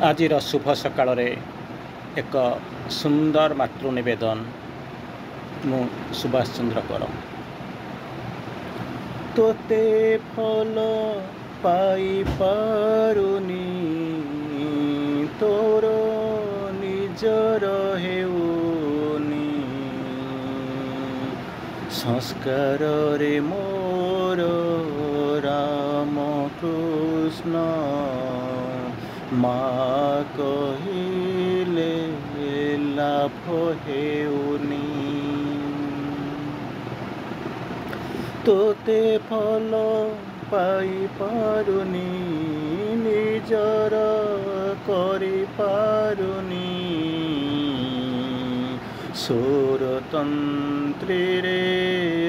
ଆଜିର ଶୁଭ ସକାଳରେ ଏକ ସୁନ୍ଦର ମାତୃ ନିବେଦନ। ମୁଁ ସୁଭାଷ ଚନ୍ଦ୍ର କର। ତୋତେ ଭଲ ପାଇପାରୁନି, ତୋର ନିଜର ହେଉନି। ସଂସ୍କାରରେ ମୋର ରାମ କୃଷ୍ଣ, ମା କହିଲେ ଲାଭ ହେଉନି। ତୋତେ ଭଲ ପାଇପାରୁନି, ନିଜର କରିପାରୁନି। ସ୍ୱରତନ୍ତ୍ରୀରେ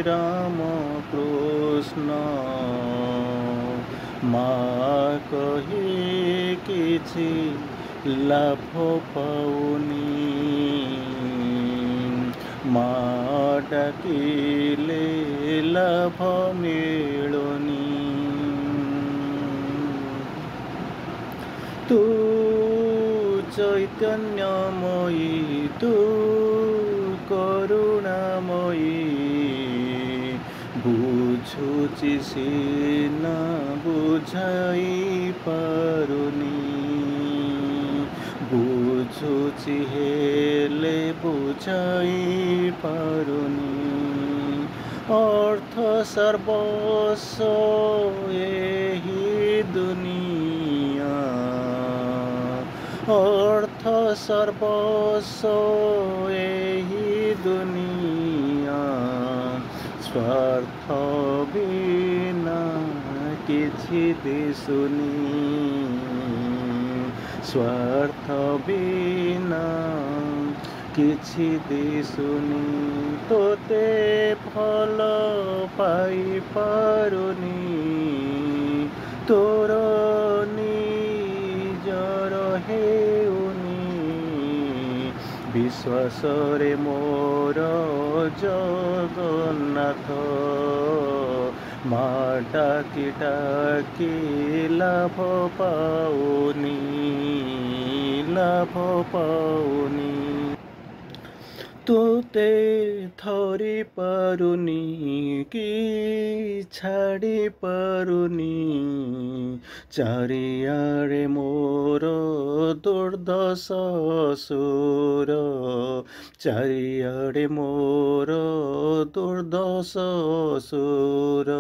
ରାମ କୃଷ୍ଣ, ମା କହି କିଛି ଲାଭ ପାଉନି। ମା ଡାକିଲେ ଲାଭ ମିଳୁନି। ତୁ ଚୈତନ୍ୟମୟୀ, ତୁ କରୁଣାମୟୀ, ବୁଝୁଛି ସିନା ବୁଝାଇ ପାରୁନି। ବୁଝୁଛି ହେଲେ ବୁଝାଇ ପାରୁନି। ଅର୍ଥ ସର୍ବସ୍ୱ ଏହି ଦୁନିଆ, ଅର୍ଥ ସର୍ବସ୍ୱ ଏହି ଦୁନିଆ। ସ୍ୱାର୍ଥ ବିନା କିଛି ଦିଶୁନି, ସ୍ୱାର୍ଥ ବିନା କିଛି ଦିଶୁନି। ତୋତେ ଭଲ ପାଇପାରୁନି, ତୋର ନିଜର ହେଉନି। ବିଶ୍ୱାସରେ ମୋର ଜଗନ୍ନାଥ, ମା ଡାକି ଡାକି ଲାଭ ପାଉନି, ଲାଭ ପାଉନି। ତୋତେ ଧରି ପାରୁନି କି ଛାଡ଼ି ପାରୁନି। ଚାରିଆଡ଼େ ମୋର ଦୁର୍ଦ୍ଦଶ ସୁର, ଚାରିଆଡ଼େ ମୋର ଦୁର୍ଦ୍ଦଶ ସୁର।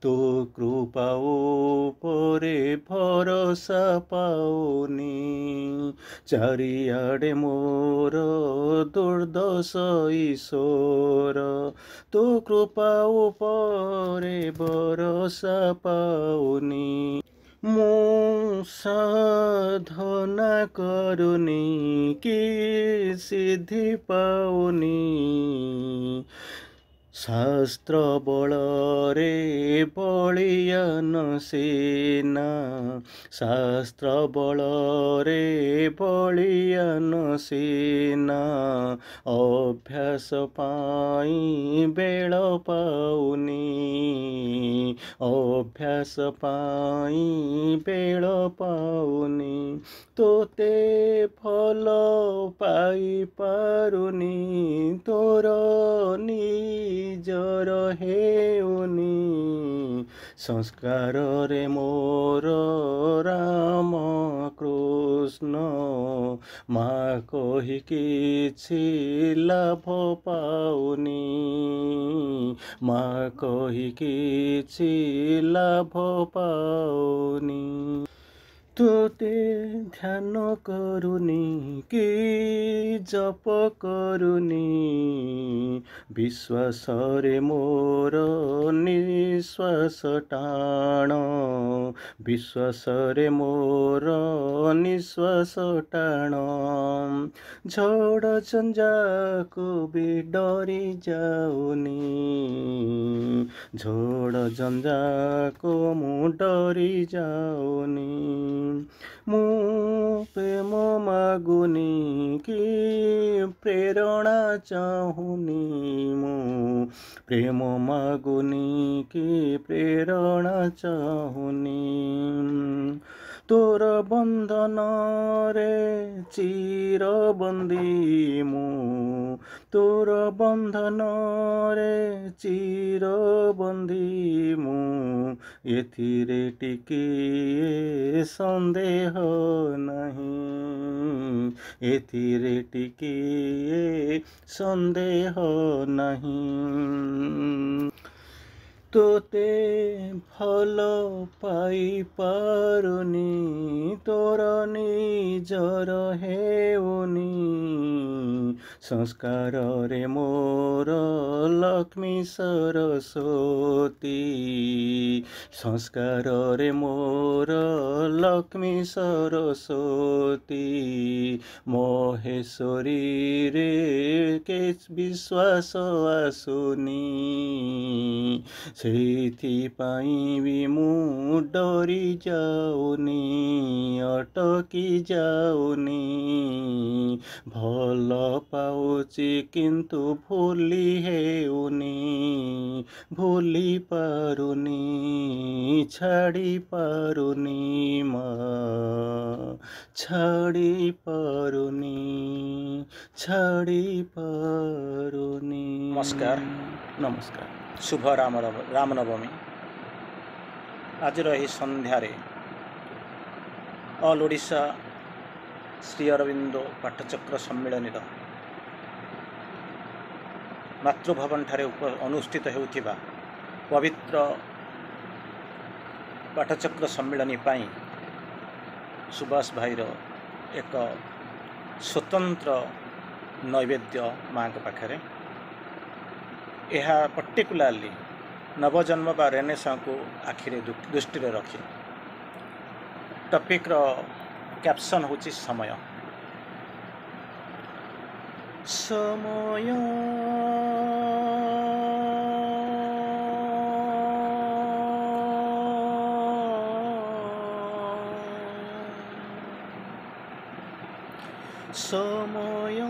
ତୋ କୃପା ଉପରେ ଭରସା ପାଉନି। ଚାରିଆଡ଼େ ମୋର ଦୁର୍ଦ୍ଦଶ ଈଶ୍ୱର, ତୋ କୃପା ଉପରେ ଭରସା ପାଉନି। ମୁଁ ସାଧନା କରୁନି କି ସିଦ୍ଧି ପାଉନି। ଶାସ୍ତ୍ର ବଳରେ ବଳିୟାନ ସେନା, ଶାସ୍ତ୍ର ବଳରେ ବଳିୟାନ ସେନା। ଅଭ୍ୟାସ ପାଇଁ ବେଳ ପାଉନି, ଅଭ୍ୟାସ ପାଇଁ ବେଳ ପାଉନି। ତୋତେ ଭଲ ପାଇପାରୁନି, ତୋର ନିଜର ହେଉନି। ସଂସ୍କାରରେ ମୋର ରାମ କୃଷ୍ଣ, ମା କହି କିଛି ଲାଭ ପାଉନି, ମା କହି କିଛି ଲାଭ ପାଉନି। ତୋତେ ଧ୍ୟାନ କରୁନି କି ଜପ କରୁନି। ବିଶ୍ୱାସରେ ମୋର ନିଶ୍ୱାସ ଟାଣ, ବିଶ୍ୱାସରେ ମୋର ନିଶ୍ୱାସ ଟାଣ। ଝଡ଼ ଝଞ୍ଜାକୁ ବି ଡରି ଯାଉନି, ଝଡ଼ ଝଞ୍ଜାକୁ ମୁଁ ଡରି ଯାଉନି। ମୁଁ ପ୍ରେମ ମାଗୁନି କି ପ୍ରେରଣା ଚାହୁଁନି, ମୁଁ ପ୍ରେମ ମାଗୁନି କି ପ୍ରେରଣା ଚାହୁଁନି। तोर बंधन रे चिरबंदी मु तोर बंधन रे चिरबंदी मु एथिरे टिकिए संदेह नहीं एथिरे टिकिए संदेह नहीं तोते भल पाई पारुनी तोर निजर हेउनी संस्कार रे मोर लक्ष्मी सरस्वती संस्कार रे मोर लक्ष्मी सरस्वती महेश्वरी रे के विश्वास आसुनी ସେଇଥିପାଇଁ ବି ମୁଁ ଡରି ଯାଉନି ଅଟକି ଯାଉନି ଭଲ ପାଉଛି କିନ୍ତୁ ଭୁଲି ହେଉନି ଭୁଲି ପାରୁନି ଛାଡ଼ି ପାରୁନି ମା ଛାଡ଼ି ପାରୁନି ଛାଡ଼ି ପାରୁନି। ନମସ୍କାର शुभ रामनवमी आज सन्धारे ऑल ओडिशा श्री अरविंद पाठचक्र सम्मिलन मातृभवन ठारे अनुष्ठित होउथिबा पवित्र पाठचक्र सम्मिलनी पाई सुभाष भाईर एक स्वतंत्र नैवेद्य माँ के पाखरे यह पर्टिकुलाली नवजन्म बा रेनेसा को आखिरे दृष्टि रखी टॉपिक रो कैप्शन होची समय समय समय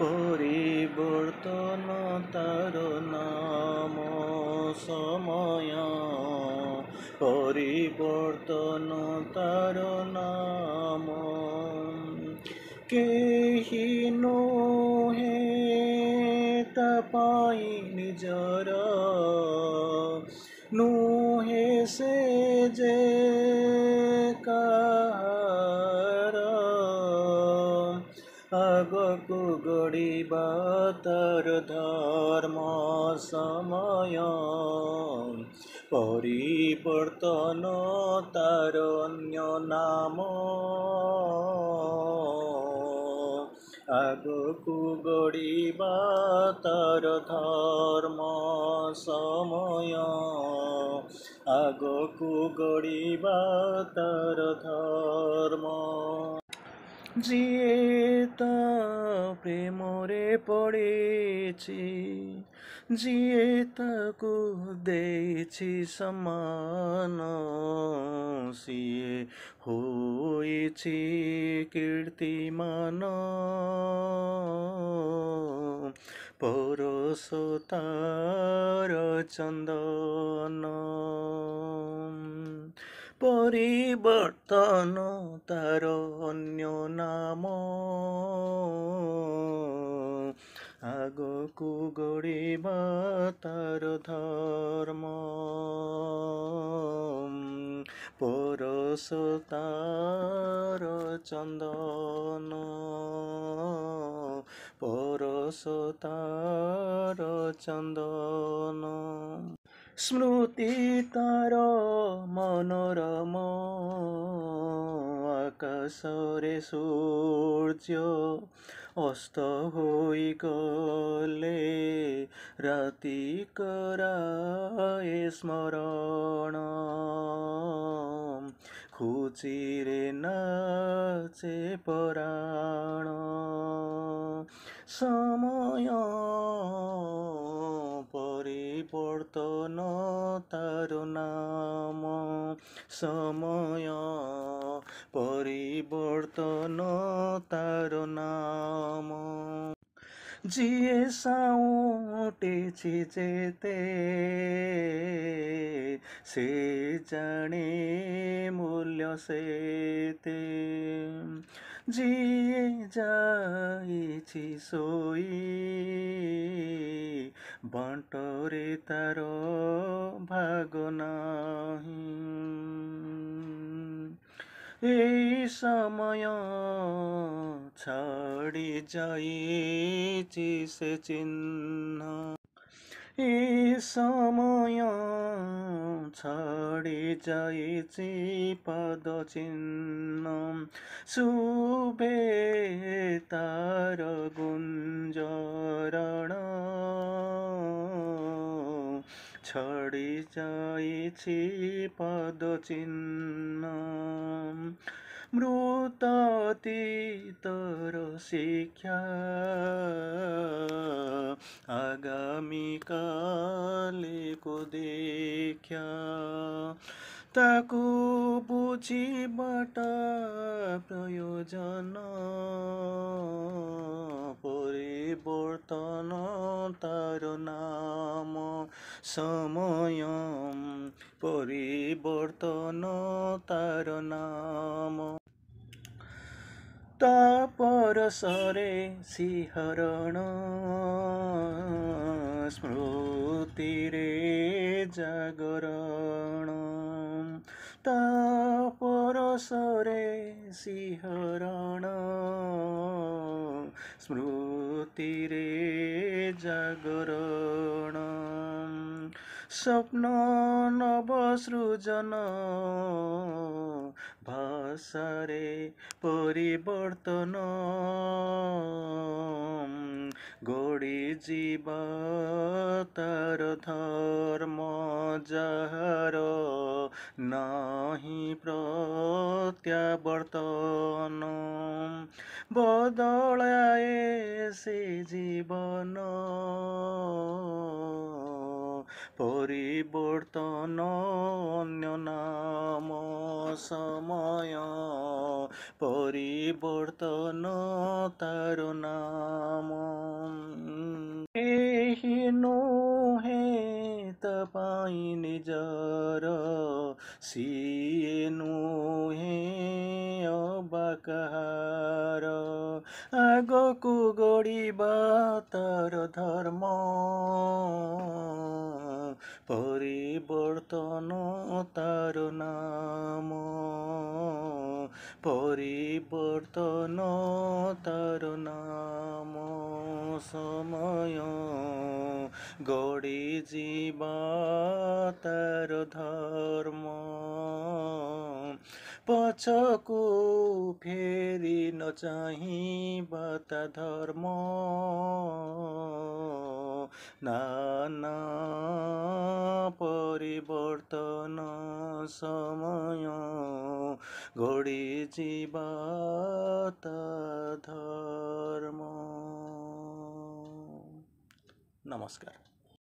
परिवर्तन तार नाम समय परिवर्तन तार नाम केही नोहे तपाई निजर नोहे से जे आगकु गड़िबा तार धर्म समय परिवर्तन तार अन्य नाम आगकु गड़िबा तार धर्म समय आगकु गड़िबा तार धर्म जिए ता प्रेम रे पड़ेछि जिए ताकु देछि समान सिए होइछि कीर्तिमान परस तार चंदन परिवर्तन तार अन्य नाम आगकु गड़िबा तार धर्म परस तार चंदन परस तार चंदन स्मृति तार मनोरम आकाश रे सूर्य अस्त होई गले राति कराए स्मरण खुचिरे नाचे पराण समय परिवर्तन तार नाम समय परिवर्तन तार नाम ଯିଏ ସାଉଁଟିଛି ଯେତେ ସେ ଜାଣେ ମୂଲ୍ୟ ସେତେ। ଯିଏ ଯାଇଛି ଶୋଇ ବାଣ୍ଟରେ ତାର ଭାଗ ନାହିଁ। এই সময় ছাড়ি যাইছি সে চিহ্ন, এই সময় ছাড়ি যাইছি পদ চিহ্ন। শুভে তার গুঞ্জরণ ଛାଡ଼ି ଯାଇଛି ପଦ ଚିହ୍ନ। ମୃତ ଅତୀତର ଶିକ୍ଷା ଆଗାମୀ କାଲିକୁ ଦେଖିଆ। ତାକୁ ବୁଝିବାଟା ପ୍ରୟୋଜନ, ପରିବର୍ତ୍ତନ ତାର ନାମ। ସମୟ ପରିବର୍ତ୍ତନ ତାର ନାମ। ତା ପରଶରେ ଶିହରଣ, ସ୍ମୃତିରେ ଜାଗରଣ। ତା ପରଶରେ ଶିହରଣ, ସ୍ମୃତିରେ ଜାଗରଣ। ସ୍ୱପ୍ନ ନବସୃଜନ ଭାଷାରେ ପରିବର୍ତ୍ତନ, ଗଡ଼ିଯିବା ତାର ଧର୍ମ। ଯାହାର ନାହିଁ ପ୍ରତ୍ୟାବର୍ତ୍ତନ, ବଦଳାଏ ସେ ଜୀବନ। ପରିବର୍ତ୍ତନ ଅନ୍ୟ ନାମ। ସମୟ ପରିବର୍ତ୍ତନ ତାର ନାମ। ଏହି ନୁହେଁ ତା ପାଇଁ ନିଜର, ସିଏ ନୁହେଁ ଅବା କାହାର। ଆଗକୁ ଗଡ଼ିବା ତାର ଧର୍ମ, ପରିବର୍ତ୍ତନ ତାର ନାମ। ପରିବର୍ତ୍ତନ ତାର ନାମ। ସମୟ ଗଡ଼ିଯିବା ତାର ଧର୍ମ, ପଛକୁ ଫେରି ନ ଚାହିଁବା ତା ଧର୍ମ। ନାନା ପରିବର୍ତ୍ତନ, ସମୟ ଗଡ଼ିଯିବା ତା ଧର୍ମ। ନମସ୍କାର।